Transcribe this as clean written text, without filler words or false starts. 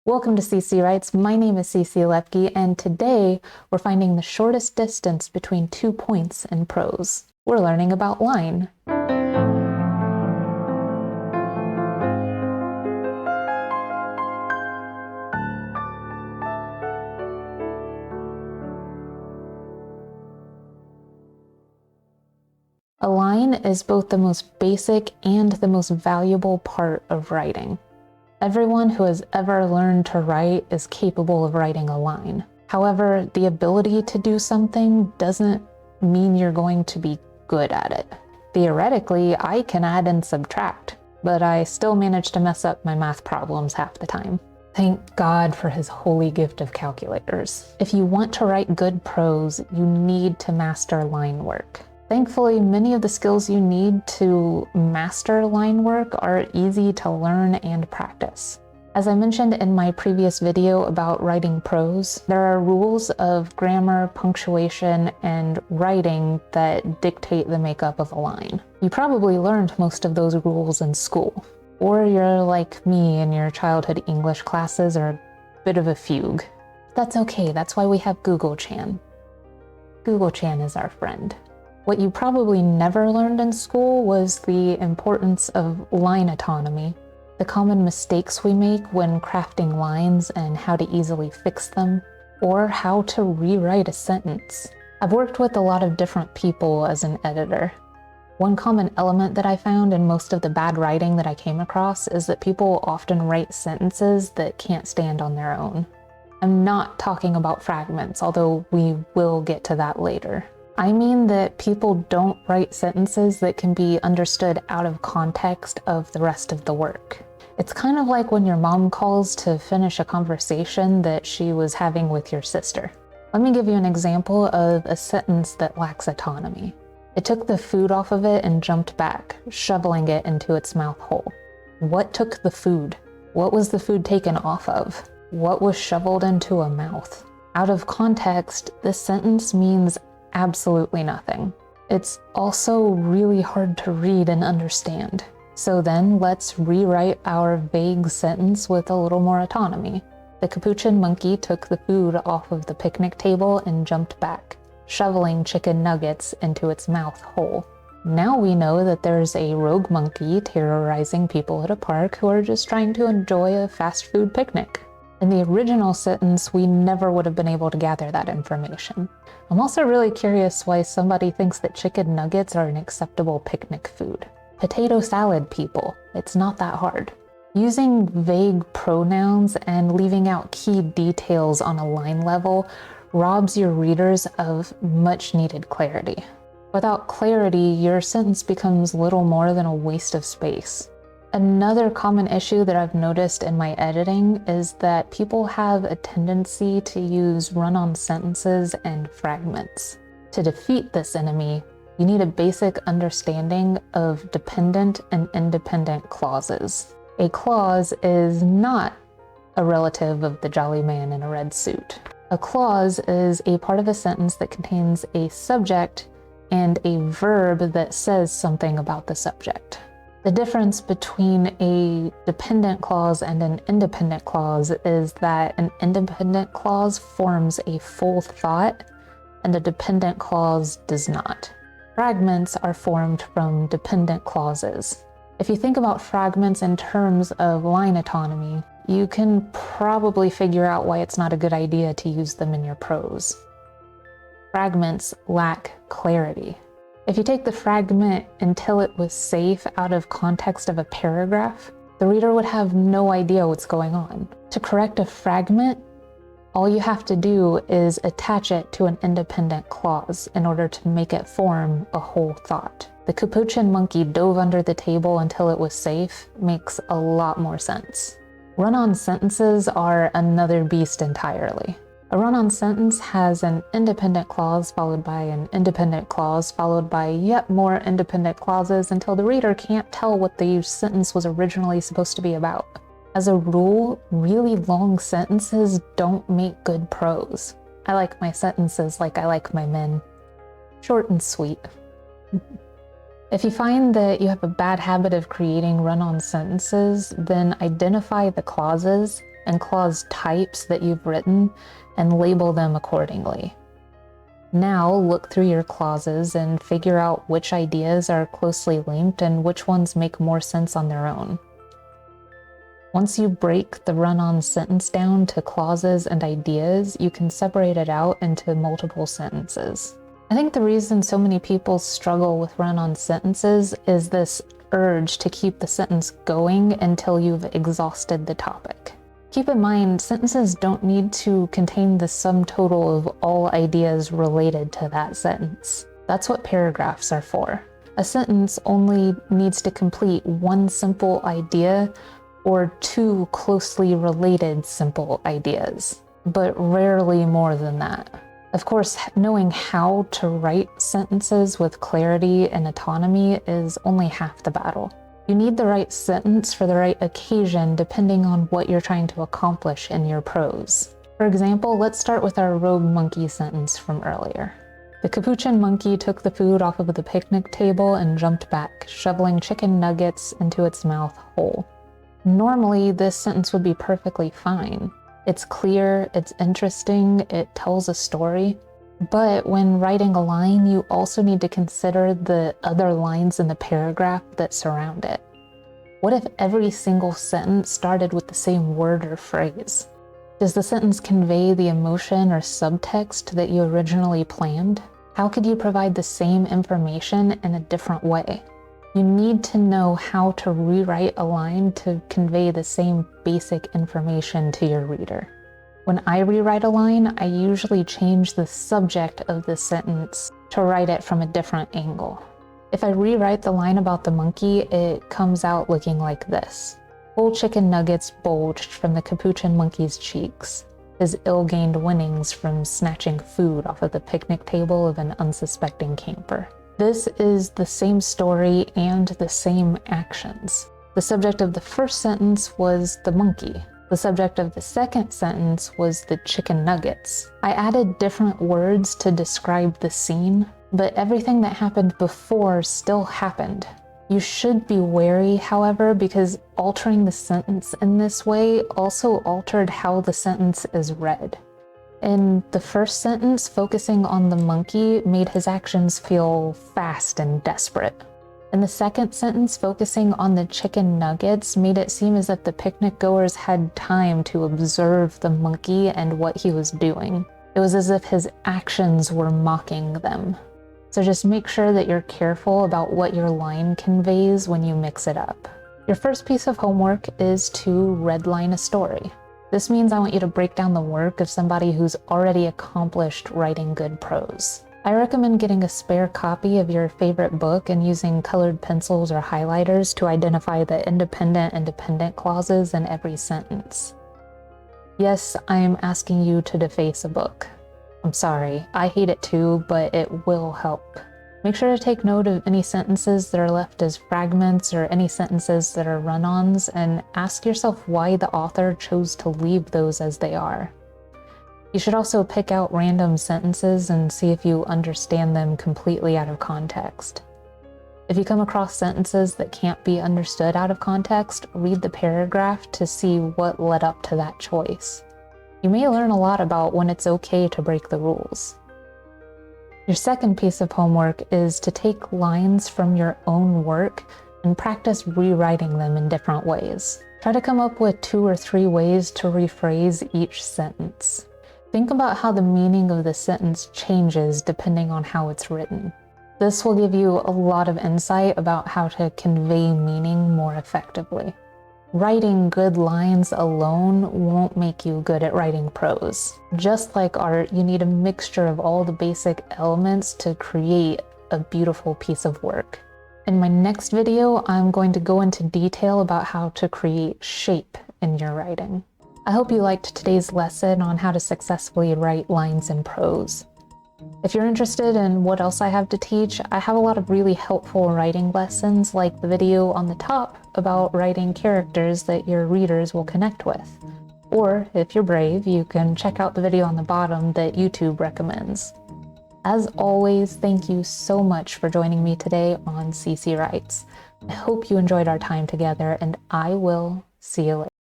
Welcome to CC Writes. My name is CC Lepke, and today we're finding the shortest distance between 2 points in prose. We're learning about line. A line is both the most basic and the most valuable part of writing. Everyone who has ever learned to write is capable of writing a line. However, the ability to do something doesn't mean you're going to be good at it. Theoretically, I can add and subtract, but I still manage to mess up my math problems half the time. Thank God for his holy gift of calculators. If you want to write good prose, you need to master line work. Thankfully, many of the skills you need to master line work are easy to learn and practice. As I mentioned in my previous video about writing prose, there are rules of grammar, punctuation, and writing that dictate the makeup of a line. You probably learned most of those rules in school, or you're like me and your childhood English classes are a bit of a fugue. That's okay, that's why we have Google Chan. Google Chan is our friend. What you probably never learned in school was the importance of line autonomy, the common mistakes we make when crafting lines and how to easily fix them, or how to rewrite a sentence. I've worked with a lot of different people as an editor. One common element that I found in most of the bad writing that I came across is that people often write sentences that can't stand on their own. I'm not talking about fragments, although we will get to that later. I mean that people don't write sentences that can be understood out of context of the rest of the work. It's kind of like when your mom calls to finish a conversation that she was having with your sister. Let me give you an example of a sentence that lacks autonomy. It took the food off of it and jumped back, shoveling it into its mouth hole. What took the food? What was the food taken off of? What was shoveled into a mouth? Out of context, this sentence means absolutely nothing. It's also really hard to read and understand. So then let's rewrite our vague sentence with a little more autonomy. The capuchin monkey took the food off of the picnic table and jumped back, shoveling chicken nuggets into its mouth hole. Now we know that there's a rogue monkey terrorizing people at a park who are just trying to enjoy a fast food picnic. In the original sentence, we never would have been able to gather that information. I'm also really curious why somebody thinks that chicken nuggets are an acceptable picnic food. Potato salad, people. It's not that hard. Using vague pronouns and leaving out key details on a line level robs your readers of much needed clarity. Without clarity, your sentence becomes little more than a waste of space. Another common issue that I've noticed in my editing is that people have a tendency to use run-on sentences and fragments. To defeat this enemy, you need a basic understanding of dependent and independent clauses. A clause is not a relative of the jolly man in a red suit. A clause is a part of a sentence that contains a subject and a verb that says something about the subject. The difference between a dependent clause and an independent clause is that an independent clause forms a full thought and a dependent clause does not. Fragments are formed from dependent clauses. If you think about fragments in terms of line autonomy, you can probably figure out why it's not a good idea to use them in your prose. Fragments lack clarity. If you take the fragment until it was safe out of context of a paragraph, the reader would have no idea what's going on. To correct a fragment, all you have to do is attach it to an independent clause in order to make it form a whole thought. The capuchin monkey dove under the table until it was safe makes a lot more sense. Run-on sentences are another beast entirely. A run-on sentence has an independent clause followed by an independent clause followed by yet more independent clauses until the reader can't tell what the sentence was originally supposed to be about. As a rule, really long sentences don't make good prose. I like my sentences like I like my men. Short and sweet. If you find that you have a bad habit of creating run-on sentences, then identify the clauses and clause types that you've written and label them accordingly. Now look through your clauses and figure out which ideas are closely linked and which ones make more sense on their own. Once you break the run-on sentence down to clauses and ideas, you can separate it out into multiple sentences. I think the reason so many people struggle with run-on sentences is this urge to keep the sentence going until you've exhausted the topic. Keep in mind, sentences don't need to contain the sum total of all ideas related to that sentence. That's what paragraphs are for. A sentence only needs to complete one simple idea or two closely related simple ideas, but rarely more than that. Of course, knowing how to write sentences with clarity and autonomy is only half the battle. You need the right sentence for the right occasion depending on what you're trying to accomplish in your prose. For example, let's start with our rogue monkey sentence from earlier. The capuchin monkey took the food off of the picnic table and jumped back, shoveling chicken nuggets into its mouth whole. Normally, this sentence would be perfectly fine. It's clear, it's interesting, it tells a story. But when writing a line, you also need to consider the other lines in the paragraph that surround it. What if every single sentence started with the same word or phrase? Does the sentence convey the emotion or subtext that you originally planned? How could you provide the same information in a different way? You need to know how to rewrite a line to convey the same basic information to your reader. When I rewrite a line, I usually change the subject of the sentence to write it from a different angle. If I rewrite the line about the monkey, it comes out looking like this. Whole chicken nuggets bulged from the capuchin monkey's cheeks, his ill-gained winnings from snatching food off of the picnic table of an unsuspecting camper. This is the same story and the same actions. The subject of the first sentence was the monkey. The subject of the second sentence was the chicken nuggets. I added different words to describe the scene, but everything that happened before still happened. You should be wary, however, because altering the sentence in this way also altered how the sentence is read. In the first sentence, focusing on the monkey made his actions feel fast and desperate. In the second sentence, focusing on the chicken nuggets made it seem as if the picnic goers had time to observe the monkey and what he was doing. It was as if his actions were mocking them. So just make sure that you're careful about what your line conveys when you mix it up. Your first piece of homework is to redline a story. This means I want you to break down the work of somebody who's already accomplished writing good prose. I recommend getting a spare copy of your favorite book and using colored pencils or highlighters to identify the independent and dependent clauses in every sentence. Yes, I am asking you to deface a book. I'm sorry, I hate it too, but it will help. Make sure to take note of any sentences that are left as fragments or any sentences that are run-ons, and ask yourself why the author chose to leave those as they are. You should also pick out random sentences and see if you understand them completely out of context. If you come across sentences that can't be understood out of context, read the paragraph to see what led up to that choice. You may learn a lot about when it's okay to break the rules. Your second piece of homework is to take lines from your own work and practice rewriting them in different ways. Try to come up with 2 or 3 ways to rephrase each sentence. Think about how the meaning of the sentence changes depending on how it's written. This will give you a lot of insight about how to convey meaning more effectively. Writing good lines alone won't make you good at writing prose. Just like art, you need a mixture of all the basic elements to create a beautiful piece of work. In my next video, I'm going to go into detail about how to create shape in your writing. I hope you liked today's lesson on how to successfully write lines in prose. If you're interested in what else I have to teach, I have a lot of really helpful writing lessons, like the video on the top about writing characters that your readers will connect with. Or, if you're brave, you can check out the video on the bottom that YouTube recommends. As always, thank you so much for joining me today on CC Writes. I hope you enjoyed our time together, and I will see you later.